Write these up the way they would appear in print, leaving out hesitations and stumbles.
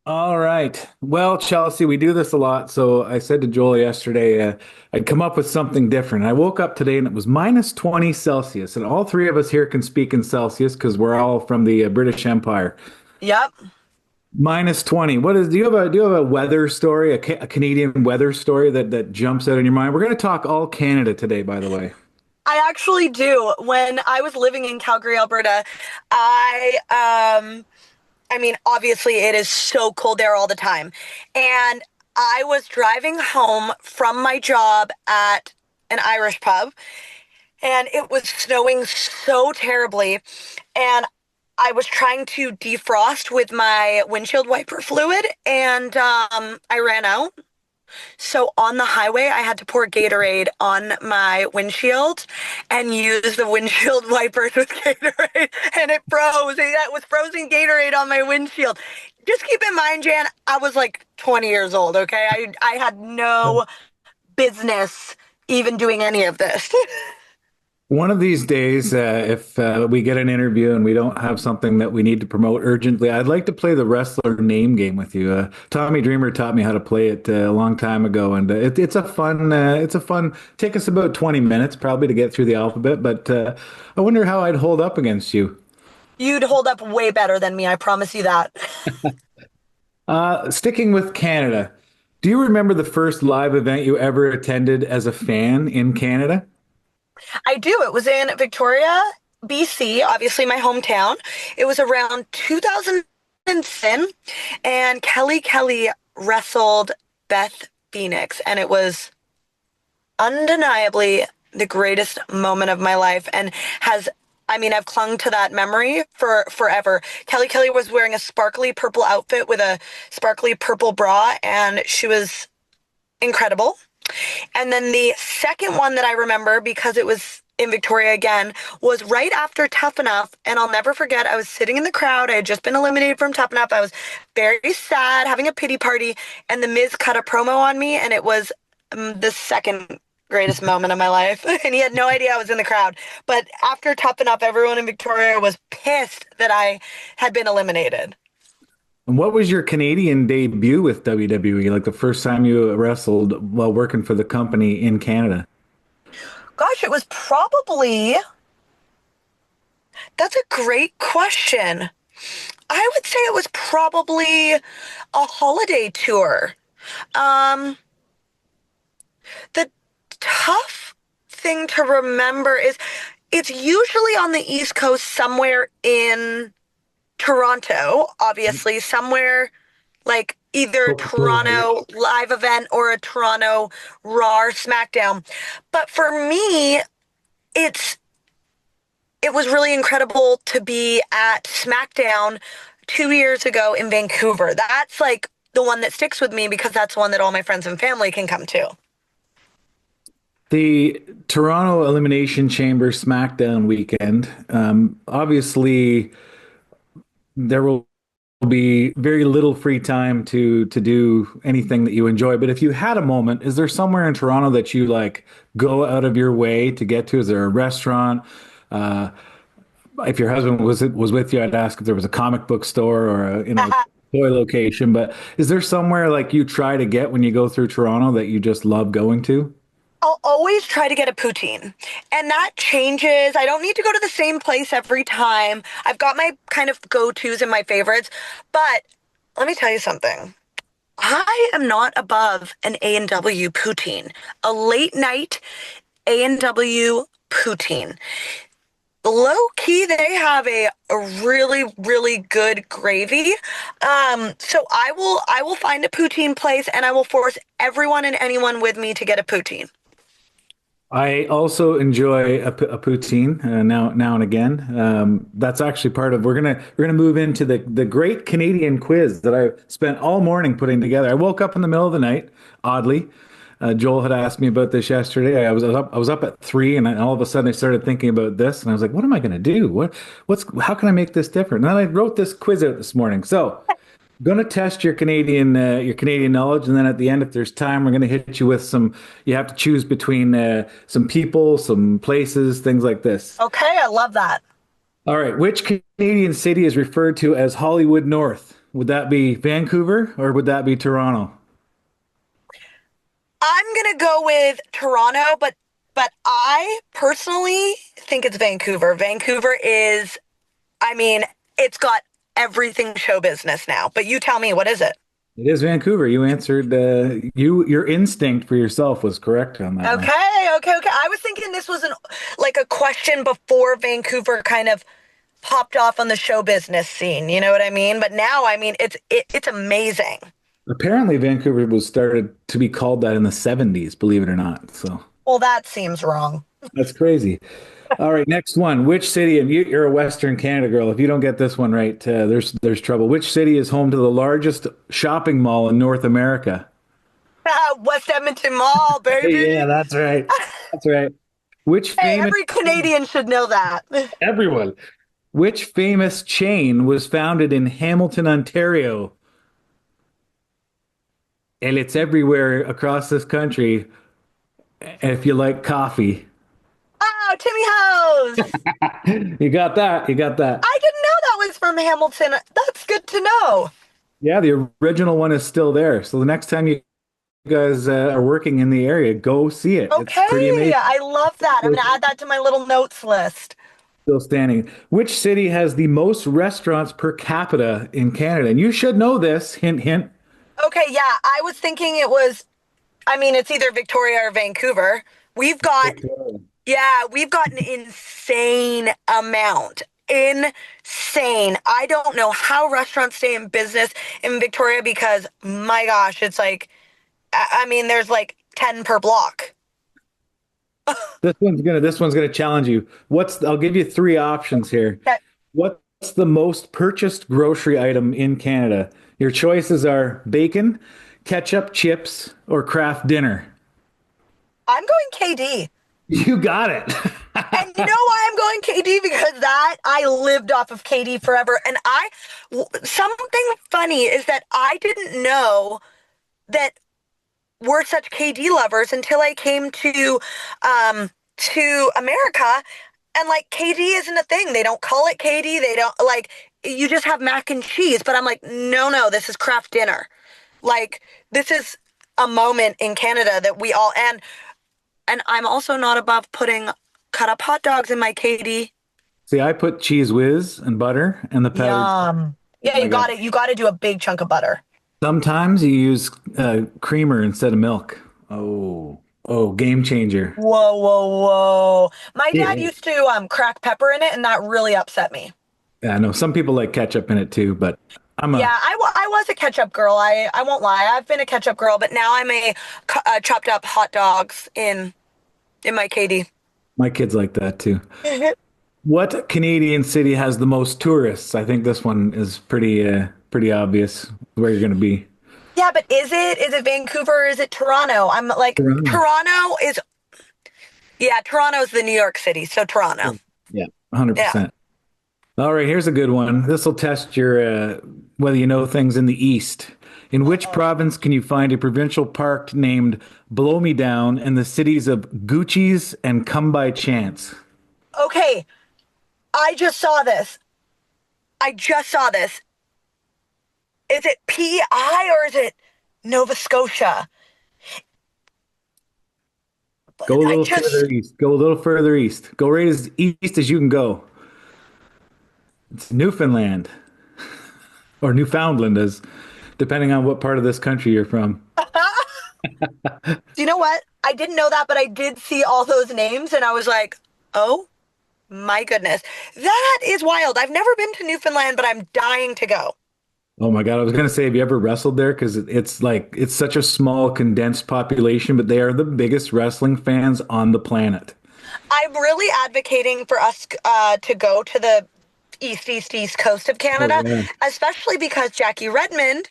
All right. Well, Chelsea, we do this a lot. So I said to Joel yesterday, I'd come up with something different. I woke up today and it was minus 20 Celsius. And all three of us here can speak in Celsius because we're all from the British Empire. Yep. Minus 20. Do you have a weather story, a Canadian weather story that jumps out in your mind? We're going to talk all Canada today, by the way. I actually do. When I was living in Calgary, Alberta, I I mean, obviously it is so cold there all the time. And I was driving home from my job at an Irish pub and it was snowing so terribly and I was trying to defrost with my windshield wiper fluid and I ran out. So on the highway, I had to pour Gatorade on my windshield and use the windshield wipers with Gatorade, and it froze. It was frozen Gatorade on my windshield. Just keep in mind, Jan, I was like 20 years old, okay? I had no business even doing any of this. One of these days, if we get an interview and we don't have something that we need to promote urgently, I'd like to play the wrestler name game with you. Tommy Dreamer taught me how to play it a long time ago, and it's a fun. Take us about 20 minutes probably to get through the alphabet, but I wonder how I'd hold up against you. You'd hold up way better than me, I promise you that. Sticking with Canada, do you remember the first live event you ever attended as a fan in Canada? I do. It was in Victoria, BC, obviously my hometown. It was around 2010, and Kelly Kelly wrestled Beth Phoenix, and it was undeniably the greatest moment of my life and has I mean, I've clung to that memory for forever. Kelly Kelly was wearing a sparkly purple outfit with a sparkly purple bra, and she was incredible. And then the second one that I remember, because it was in Victoria again, was right after Tough Enough. And I'll never forget, I was sitting in the crowd. I had just been eliminated from Tough Enough. I was very sad, having a pity party. And The Miz cut a promo on me, and it was the second greatest moment of my life. And he had no idea I was in the crowd. But after Tough Enough, everyone in Victoria was pissed that I had been eliminated. And what was your Canadian debut with WWE? Like the first time you wrestled while working for the company in Canada? Gosh, it was probably, that's a great question. I would say it was probably a holiday tour. Um, the tough thing to remember is it's usually on the East Coast, somewhere in Toronto, obviously, somewhere like either Coca-Cola. Toronto live event or a Toronto Raw or SmackDown. But for me, it's it was really incredible to be at SmackDown 2 years ago in Vancouver. That's like the one that sticks with me because that's the one that all my friends and family can come to. The Toronto Elimination Chamber SmackDown weekend. Obviously, there will be very little free time to do anything that you enjoy. But if you had a moment, is there somewhere in Toronto that you like go out of your way to get to? Is there a restaurant? Uh, if your husband was with you, I'd ask if there was a comic book store or a toy location. But is there somewhere like you try to get when you go through Toronto that you just love going to? I'll always try to get a poutine. And that changes. I don't need to go to the same place every time. I've got my kind of go-tos and my favorites. But let me tell you something. I am not above an A&W poutine. A late night A&W poutine. Low key, they have a really, really good gravy. So I will find a poutine place and I will force everyone and anyone with me to get a poutine. I also enjoy a poutine now and again. That's actually part of we're gonna move into the great Canadian quiz that I spent all morning putting together. I woke up in the middle of the night, oddly. Joel had asked me about this yesterday. I was up at 3, and all of a sudden I started thinking about this, and I was like, "What am I going to do? What's how can I make this different?" And then I wrote this quiz out this morning. So going to test your Canadian knowledge, and then at the end, if there's time, we're going to hit you with some. You have to choose between some people, some places, things like this. Okay, I love that. All right, which Canadian city is referred to as Hollywood North? Would that be Vancouver or would that be Toronto? I'm gonna go with Toronto, but I personally think it's Vancouver. Vancouver is, I mean, it's got everything show business now. But you tell me, what is it? It is Vancouver. You answered, your instinct for yourself was correct on that one. Okay. I was thinking this was like a question before Vancouver kind of popped off on the show business scene. You know what I mean? But now, I mean, it's amazing. Apparently, Vancouver was started to be called that in the 70s, believe it or not. So Well, that seems wrong. that's crazy. All right, next one. Which city, and you're a Western Canada girl. If you don't get this one right, there's trouble. Which city is home to the largest shopping mall in North America? West Edmonton Mall, Yeah, baby. that's right. That's right. Which Hey, famous every Canadian should know that. everyone? Which famous chain was founded in Hamilton, Ontario? And it's everywhere across this country if you like coffee. Oh, Timmy Ho's. You got that. You got that. I didn't know that was from Hamilton. That's good to know. Yeah, the original one is still there. So the next time you guys are working in the area, go see it. It's pretty Okay, amazing. I love that. I'm gonna add that to my little notes list. Still standing. Which city has the most restaurants per capita in Canada? And you should know this. Hint, hint. Okay, yeah, I was thinking it was, I mean, it's either Victoria or Vancouver. We've got, Victoria. yeah, we've got an insane amount. Insane. I don't know how restaurants stay in business in Victoria because my gosh, it's like, I mean, there's like 10 per block. This one's gonna challenge you. I'll give you three options here. That What's the most purchased grocery item in Canada? Your choices are bacon, ketchup, chips, or craft dinner. I'm going KD. You got it. And you know why I'm going KD? Because that I lived off of KD forever. And something funny is that I didn't know that we're such KD lovers until I came to America, and like KD isn't a thing. They don't call it KD. They don't like you just have mac and cheese. But I'm like, no, this is craft dinner. Like this is a moment in Canada that we all and I'm also not above putting cut up hot dogs in my KD. See, I put cheese whiz and butter and the powdered. Yum. Yeah, I you got got it. You got to do a big chunk of butter. Sometimes you use creamer instead of milk. Oh, game changer. Whoa. My dad Yeah. used to crack pepper in it, and that really upset me. Yeah, I know some people like ketchup in it too, but I'm Yeah, a I was a ketchup girl. I won't lie. I've been a ketchup girl, but now I'm a chopped up hot dogs in my KD. my kids like that too. What Canadian city has the most tourists? I think this one is pretty obvious where you're going to be. Yeah, but is it Vancouver or is it Toronto? I'm like Toronto. Toronto is yeah, Toronto's the New York City, so Toronto. Yeah, Yeah. 100%. All right, here's a good one. This will test your whether you know things in the East. In which province can you find a provincial park named Blow Me Down and the cities of Gucci's and Come By Chance? Okay, I just saw this. I just saw this. Is it PI or is it Nova Scotia? Go a I little further just east. Go a little further east. Go right as east as you can go. It's Newfoundland or Newfoundland, as depending on what part of this country you're from. Do you know what? I didn't know that, but I did see all those names and I was like, oh my goodness. That is wild. I've never been to Newfoundland, but I'm dying to go. Oh my God, I was gonna say, have you ever wrestled there? Because it's like it's such a small, condensed population, but they are the biggest wrestling fans on the planet. I'm really advocating for us to go to the East coast of Oh Canada, yeah. especially because Jackie Redmond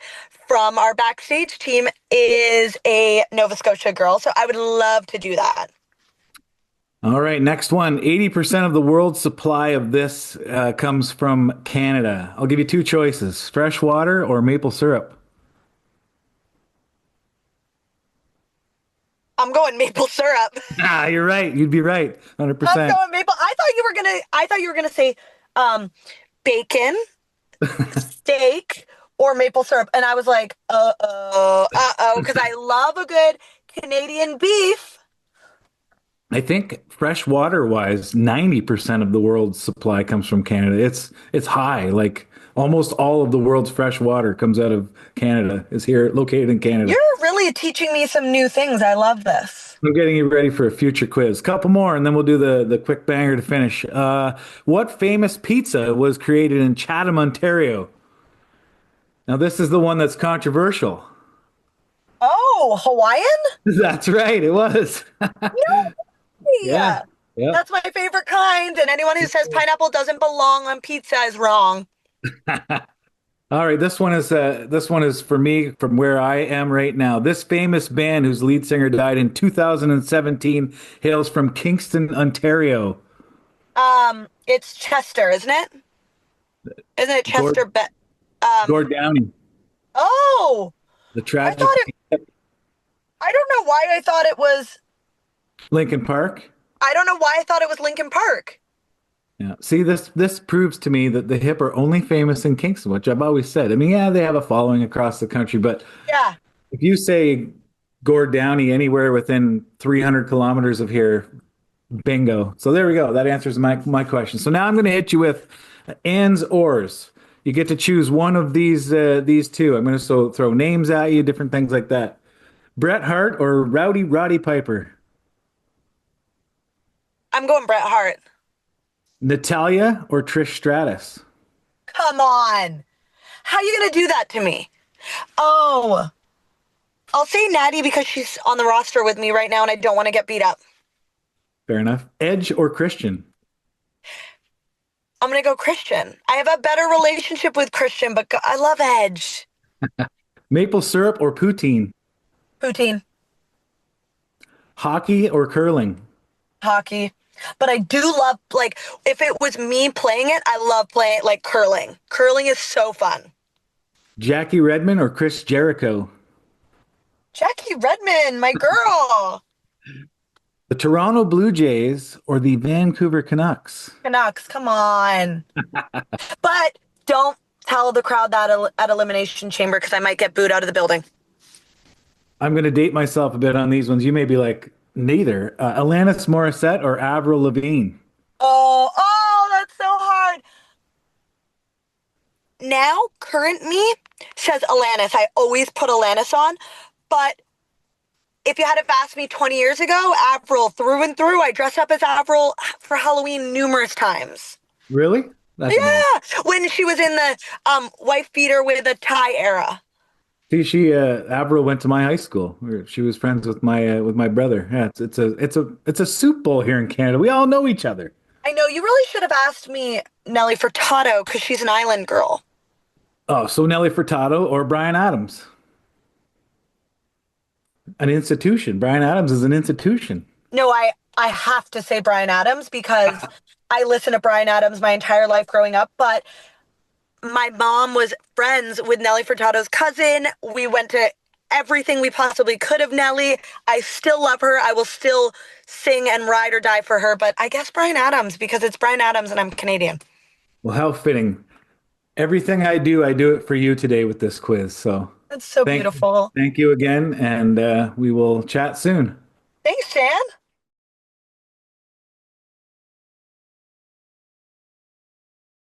from our backstage team is a Nova Scotia girl. So I would love to do that. All right, next one. 80% of the world's supply of this comes from Canada. I'll give you two choices, fresh water or maple syrup. I'm going maple syrup. Ah, you're right. You'd be right. I'm 100%. going maple. I thought you were gonna say um bacon, steak, or maple syrup. And I was like, uh-oh, because I love a good Canadian beef. I think fresh water wise, 90% of the world's supply comes from Canada. It's high. Like almost all of the world's fresh water comes out of Canada, is here located in Canada. You're really teaching me some new things. I love this. I'm getting you ready for a future quiz. Couple more, and then we'll do the quick banger to finish. What famous pizza was created in Chatham, Ontario? Now, this is the one that's controversial. Oh, Hawaiian? That's right, it was. No Yeah. way. Yep. That's my favorite kind. And anyone who says pineapple doesn't belong on pizza is wrong. All right, this one is for me from where I am right now. This famous band whose lead singer died in 2017 hails from Kingston, Ontario. It's Chester, isn't it? Isn't it Gord, Chester? Um, Gord Downie, oh, the I tragic thought it, I don't know why I thought it was, Lincoln Park. I don't know why I thought it was Lincoln Park. Yeah. See, this proves to me that the hip are only famous in Kingston, which I've always said. I mean, yeah, they have a following across the country, but Yeah. if you say Gord Downie anywhere within 300 kilometers of here, bingo. So there we go. That answers my question. So now I'm going to hit you with ands ors. You get to choose one of these two. I'm going to throw names at you, different things like that. Bret Hart or Rowdy Roddy Piper? I'm going Bret Hart. Natalia or Trish Stratus? Come on. How you gonna do that to me? Oh, I'll say Natty because she's on the roster with me right now and I don't want to get beat up. Fair enough. Edge or Christian? I'm gonna go Christian. I have a better relationship with Christian, but I love Edge. Maple syrup or poutine? Poutine, Hockey or curling? hockey. But I do love, like, if it was me playing it, I love playing it like curling. Curling is so fun. Jackie Redmond or Chris Jericho? Jackie Redmond, my girl. The Toronto Blue Jays or the Vancouver Canucks? Canucks, come on. But don't tell the crowd that at Elimination Chamber because I might get booed out of the building. I'm going to date myself a bit on these ones. You may be like, neither. Alanis Morissette or Avril Lavigne? Oh, that's so hard. Now, current me says Alanis. I always put Alanis on, but if you had have asked me 20 years ago, Avril through and through, I dressed up as Avril for Halloween numerous times. Really? That's amazing. Yeah, when she was in the wife beater with a tie era. See, Avril went to my high school. She was friends with my brother. Yeah, it's a soup bowl here in Canada. We all know each other. I know you really should have asked me Nelly Furtado because she's an island girl. Oh, so Nelly Furtado or Bryan Adams? An institution. Bryan Adams is an institution. No, I have to say Bryan Adams because I listened to Bryan Adams my entire life growing up, but my mom was friends with Nelly Furtado's cousin. We went to everything we possibly could of Nelly. I still love her. I will still sing and ride or die for her, but I guess Bryan Adams because it's Bryan Adams and I'm Canadian. Well, how fitting. Everything I do it for you today with this quiz. So That's so thank beautiful. thank you again, and we will chat soon. Thanks, Jan.